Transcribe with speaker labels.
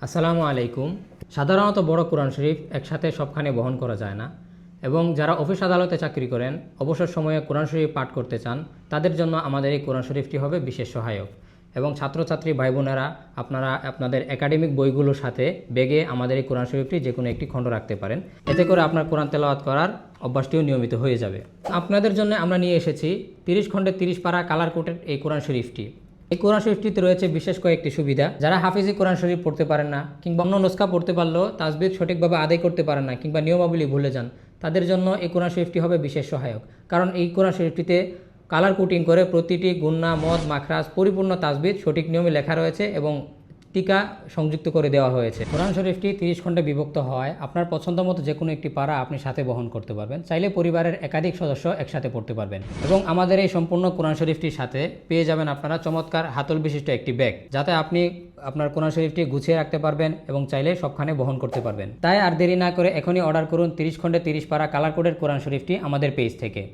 Speaker 1: আসসালামু আলাইকুম। সাধারণত বড় কোরআন শরীফ একসাথে সবখানে বহন করা যায় না, এবং যারা অফিস আদালতে চাকরি করেন, অবসর সময়ে কোরআন শরীফ পাঠ করতে চান, তাদের জন্য আমাদের এই কোরআন শরীফটি হবে বিশেষ সহায়ক। এবং ছাত্রছাত্রী ভাই বোনেরা, আপনারা আপনাদের একাডেমিক বইগুলোর সাথে ব্যাগে আমাদের এই কোরআন শরীফটি যে কোনো একটি খণ্ড রাখতে পারেন। এতে করে আপনার কোরআন তেলাওয়াত করার অভ্যাসটিও নিয়মিত হয়ে যাবে। আপনাদের জন্য আমরা নিয়ে এসেছি 30 খণ্ডে 30 পারা কালার কোটেড এই কোরআন শরীফটি। এই কোরআন শরীফটিতে রয়েছে বিশেষ কয়েকটি সুবিধা। যারা হাফিজি কোরআন শরীফ পড়তে পারেন না, কিংবা অন্য নুসখা পড়তে পারলেও তাজবিদ সঠিকভাবে আদায় করতে পারেন না, কিংবা নিয়মাবলী ভুলে যান, তাদের জন্য এই কোরআন শরীফটি হবে বিশেষ সহায়ক। কারণ এই কোরআন শরীফটিতে কালার কোটিং করে প্রতিটি গুন্না, মদ, মাখরাজ, পরিপূর্ণ তাজবিদ সঠিক নিয়মে লেখা রয়েছে এবং টিকা সংযুক্ত করে দেওয়া হয়েছে। কোরআন শরীফটি 30 খণ্ডে বিভক্ত হয়। আপনার পছন্দ মতো যে কোনো একটি পারা আপনি সাথে বহন করতে পারবেন। চাইলে পরিবারের একাধিক সদস্য একসাথে পড়তে পারবেন। এবং আমাদের এই সম্পূর্ণ কোরআন শরীফটির সাথে পেয়ে যাবেন আপনারা চমৎকার হাতল বিশিষ্ট একটি ব্যাগ, যাতে আপনি আপনার কোরআন শরীফটি গুছিয়ে রাখতে পারবেন এবং চাইলে সবখানে বহন করতে পারবেন। তাই আর দেরি না করে এখনই অর্ডার করুন 30 খণ্ডে 30 পারা কালার কোডের কোরআন শরীফটি আমাদের পেজ থেকে।